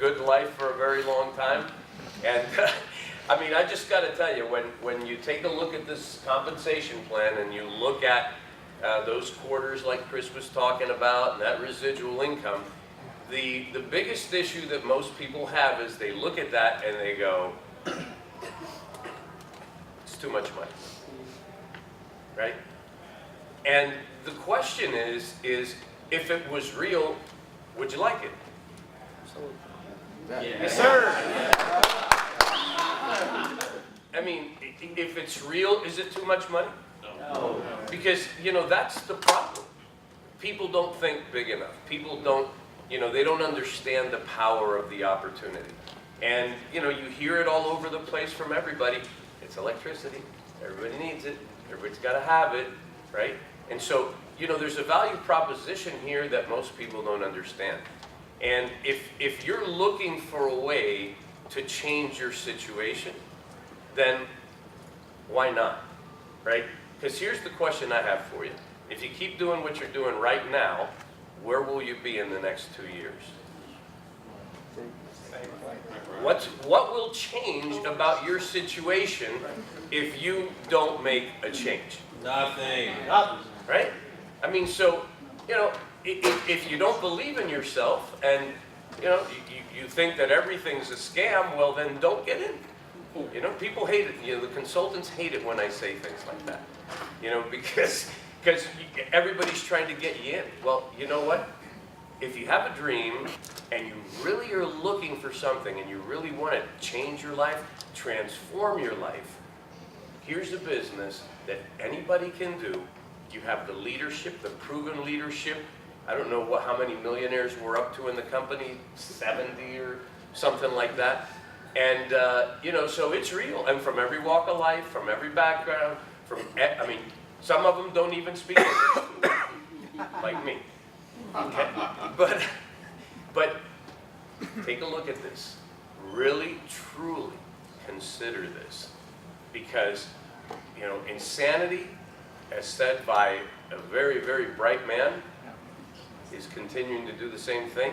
good life for a very long time. And I mean, I just got to tell you, when you take a look at this compensation plan and you look at those quarters like Chris was talking about and that residual income, the biggest issue that most people have is they look at that and they go, it's too much money, right? And the question is if it was real, would you like it? Yes, sir. I mean, if it's real, is it too much money? No. Because, you know, that's the problem. People don't think big enough. People don't, you know, they don't understand the power of the opportunity. And, you know, you hear it all over the place from everybody. It's electricity. Everybody needs it. Everybody's got to have it, right? And so, you know, there's a value proposition here that most people don't understand. And if you're looking for a way to change your situation, then why not, right? Because here's the question I have for you. If you keep doing what you're doing right now, where will you be in the next 2 years? What will change about your situation if you don't make a change? Nothing. Right? I mean, so, you know, if you don't believe in yourself and, you know, you think that everything's a scam, well, then don't get in. You know, people hate it. You know, the consultants hate it when I say things like that. You know, because everybody's trying to get you in. Well, you know what? If you have a dream and you really are looking for something and you really want to change your life, transform your life, here's a business that anybody can do. You have the leadership, the proven leadership. I don't know how many millionaires we're up to in the company, 70 or something like that. And, you know, so it's real. And from every walk of life, from every background, I mean, some of them don't even speak English, like me. Okay? But take a look at this. Really, truly consider this. Because, you know, insanity, as said by a very, very bright man, is continuing to do the same thing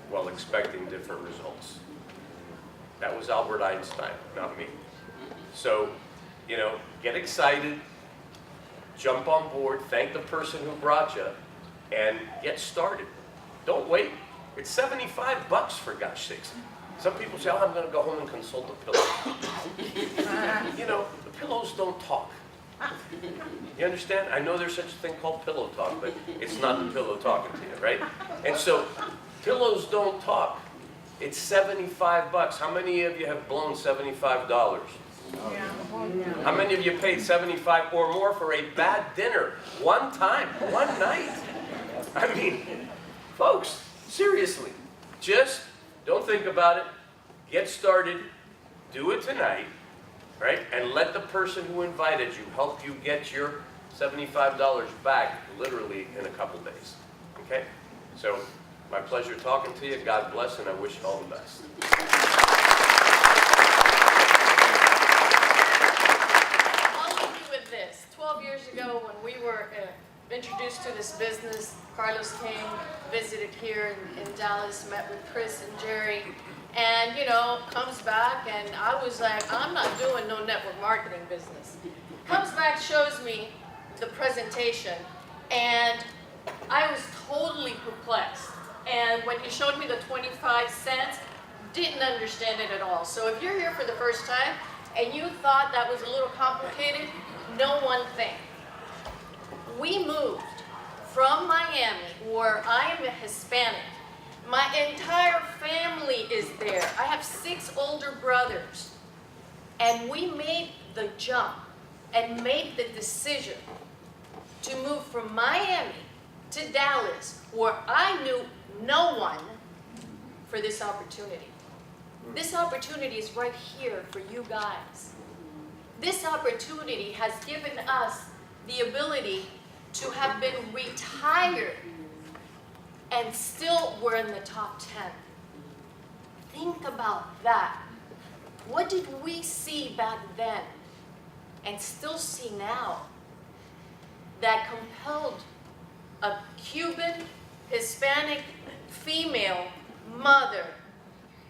while expecting different results. That was Albert Einstein, not me. So, you know, get excited, jump on board, thank the person who brought you, and get started. Don't wait. It's $75 for gosh sakes. Some people say, oh, I'm going to go home and consult a pillow. You know, the pillows don't talk. You understand? I know there's such a thing called pillow talk, but it's not the pillow talking to you, right? And so, pillows don't talk. It's $75. How many of you have blown $75? Yeah. How many of you paid $75 or more for a bad dinner? One time, one night. I mean, folks, seriously, just don't think about it. Get started. Do it tonight, right? And let the person who invited you help you get your $75 back literally in a couple days. Okay? So, my pleasure talking to you. God bless, and I wish you all the best. I'll leave you with this. 12 years ago, when we were introduced to this business, Carlos came, visited here in Dallas, met with Chris and Jerry, and, you know, comes back, and I was like, I'm not doing no network marketing business. Comes back, shows me the presentation, and I was totally perplexed. And when he showed me the 25 cents, didn't understand it at all. So if you're here for the first time and you thought that was a little complicated, know one thing. We moved from Miami, where I am a Hispanic. My entire family is there. I have 6 older brothers. And we made the jump and made the decision to move from Miami to Dallas, where I knew no one, for this opportunity. This opportunity is right here for you guys. This opportunity has given us the ability to have been retired and still we're in the top 10. Think about that. What did we see back then and still see now that compelled a Cuban, Hispanic, female mother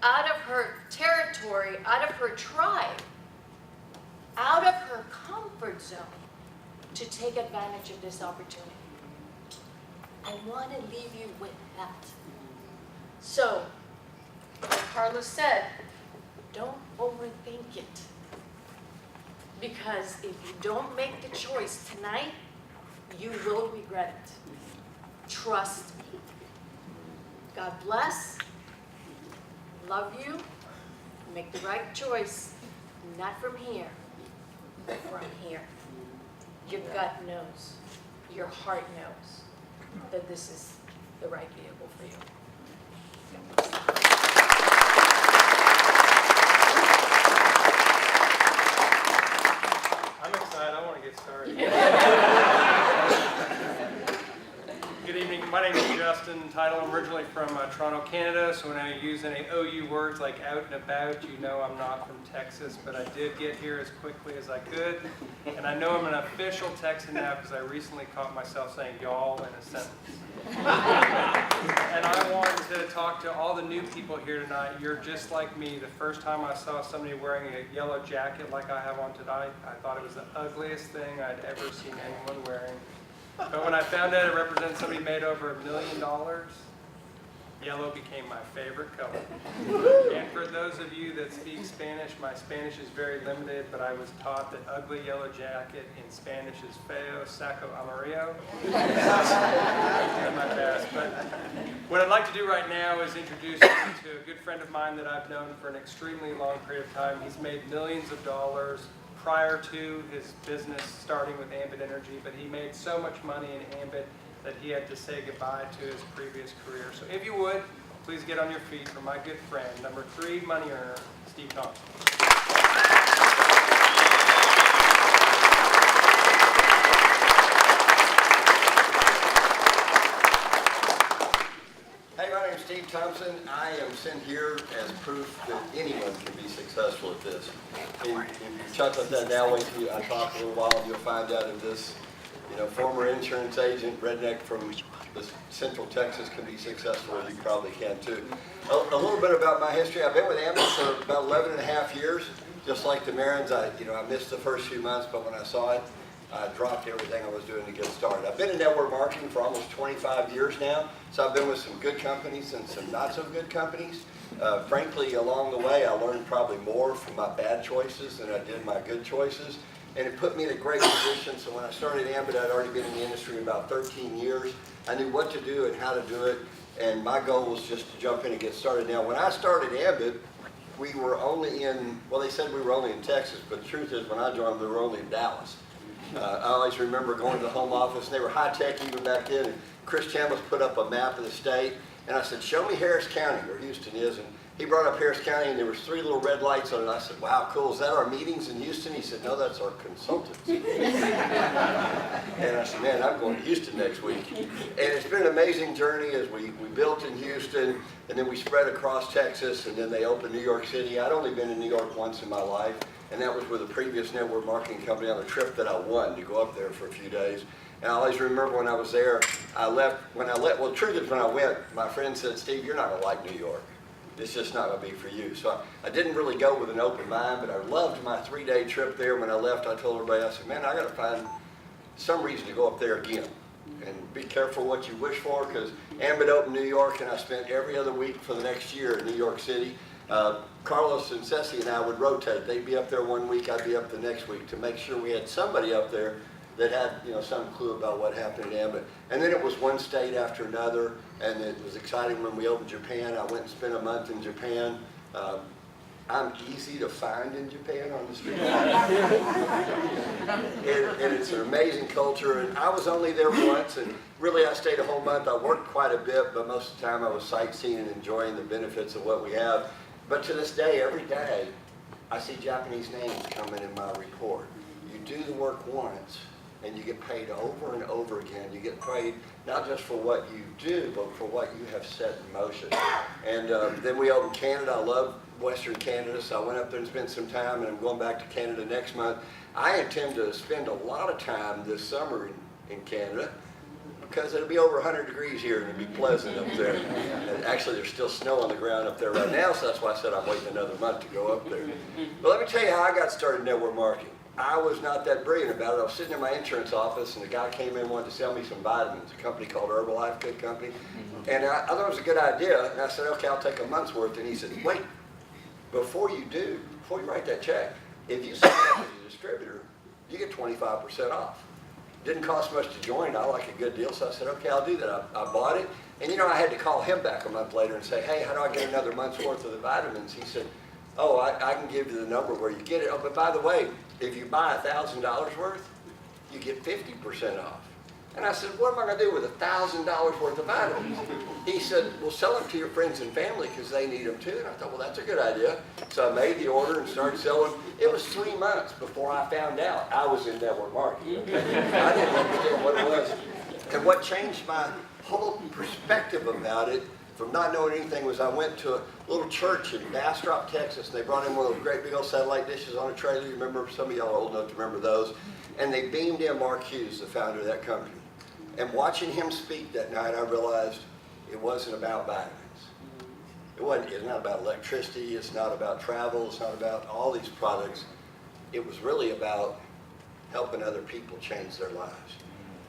out of her territory, out of her tribe, out of her comfort zone to take advantage of this opportunity. I want to leave you with that. So, like Carlos said, don't overthink it. Because if you don't make the choice tonight, you will regret it. Trust me. God bless. Love you. Make the right choice. Not from here, but from here. Your gut knows. Your heart knows that this is the right vehicle for you. I'm excited. I want to get started. Good evening. My name is Justin Title. I'm originally from Toronto, Canada, so when I use any OU words like out and about, you know I'm not from Texas, but I did get here as quickly as I could. And I know I'm an official Texan now because I recently caught myself saying y'all in a sentence. And I wanted to talk to all the new people here tonight. You're just like me. The first time I saw somebody wearing a yellow jacket like I have on tonight, I thought it was the ugliest thing I'd ever seen anyone wearing. But when I found out it represented somebody made over $1 million, yellow became my favorite color. And for those of you that speak Spanish, my Spanish is very limited, but I was taught that ugly yellow jacket in Spanish is feo, saco amarillo. I'm doing my best. But what I'd like to do right now is introduce you to a good friend of mine that I've known for an extremely long period of time. He's made millions of dollars prior to his business starting with Ambit Energy, but he made so much money in Ambit that he had to say goodbye to his previous career. So if you would, please get on your feet for my good friend, number 3 money earner, Steve Thompson. Hey, my name's Steve Thompson. I am sent here as proof that anyone can be successful at this. And Chuck, let that now wait till I talk a little while and you'll find out if this, former insurance agent, redneck from the Central Texas can be successful, you probably can too. A little bit about my history. I've been with Ambit for about 11 and a half years. Just like the Marins, I missed the first few months, but when I saw it, I dropped everything I was doing to get started. I've been in network marketing for almost 25 years now, so I've been with some good companies and some not so good companies. Frankly, along the way, I learned probably more from my bad choices than I did my good choices, and it put me in a great position. So when I started Ambit, I'd already been in the industry about 13 years. I knew what to do and how to do it, and my goal was just to jump in and get started. Now, when I started Ambit, we were only in, well, they said we were only in Texas, but the truth is when I joined, we were only in Dallas. I always remember going to the home office, and they were high-tech even back then, and Chris Chambliss put up a map of the state, and I said, show me Harris County, where Houston is, and he brought up Harris County, and there was 3 little red lights on it. I said, wow, cool, is that our meetings in Houston? He said, no, that's our consultants. And I said, man, I'm going to Houston next week. And it's been an amazing journey as we built in Houston, and then we spread across Texas, and then they opened New York City. I'd only been in New York once in my life, and that was with a previous network marketing company on a trip that I won to go up there for a few days. And I always remember when I was there, well, the truth is when I went, my friend said, Steve, you're not going to like New York. It's just not going to be for you. So I didn't really go with an open mind, but I loved my 3-day trip there. When I left, I told everybody, I said, man, I got to find some reason to go up there again. And be careful what you wish for, because Ambit opened New York, and I spent every other week for the next year in New York City. Carlos and Ceci and I would rotate. They'd be up there one week, I'd be up the next week, to make sure we had somebody up there that had some clue about what happened in Ambit. And then it was one state after another, and it was exciting when we opened Japan. I went and spent a month in Japan. I'm easy to find in Japan on the street. and it's an amazing culture, and I was only there once, and really I stayed a whole month. I worked quite a bit, but most of the time I was sightseeing and enjoying the benefits of what we have. But to this day, every day, I see Japanese names coming in my report. You do the work once, and you get paid over and over again. You get paid not just for what you do, but for what you have set in motion. And then we opened Canada. I love Western Canada, so I went up there and spent some time, and I'm going back to Canada next month. I intend to spend a lot of time this summer in Canada. because it'll be over 100 degrees here and it'll be pleasant up there. And actually, there's still snow on the ground up there right now, so that's why I said I'm waiting another month to go up there. But let me tell you how I got started in network marketing. I was not that brilliant about it. I was sitting in my insurance office, and the guy came in and wanted to sell me some vitamins, a company called Herbalife, good company. And I thought it was a good idea, and I said, okay, I'll take a month's worth. And he said, wait, before you write that check, if you sign up as a distributor, you get 25% off. Didn't cost much to join. I like a good deal, so I said, okay, I'll do that. I bought it, and I had to call him back a month later and say, hey, how do I get another month's worth of the vitamins? He said, oh, I can give you the number where you get it. Oh, but by the way, if you buy $1,000 worth, you get 50% off. And I said, what am I going to do with $1,000 worth of vitamins? He said, well, sell them to your friends and family because they need them too. And I thought, well, that's a good idea. So I made the order and started selling. It was 3 months before I found out I was in network marketing. Okay? I didn't understand what it was. And what changed my whole perspective about it from not knowing anything was I went to a little church in Bastrop, Texas. And they brought in one of those great big old satellite dishes on a trailer. You remember, some of y'all are old enough to remember those. And they beamed in Mark Hughes, the founder of that company. And watching him speak that night, I realized it wasn't about vitamins. It's not about electricity, it's not about travel, it's not about all these products. It was really about helping other people change their lives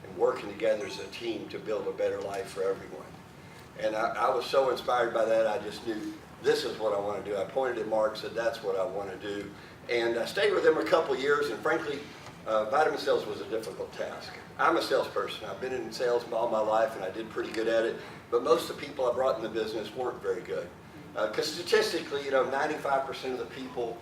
and working together as a team to build a better life for everyone. And I was so inspired by that, I just knew this is what I want to do. I pointed at Mark and said, that's what I want to do. And I stayed with him a couple of years, and frankly, vitamin sales was a difficult task. I'm a salesperson. I've been in sales all my life, and I did pretty good at it. But most of the people I brought in the business weren't very good. Because statistically, 95% of the people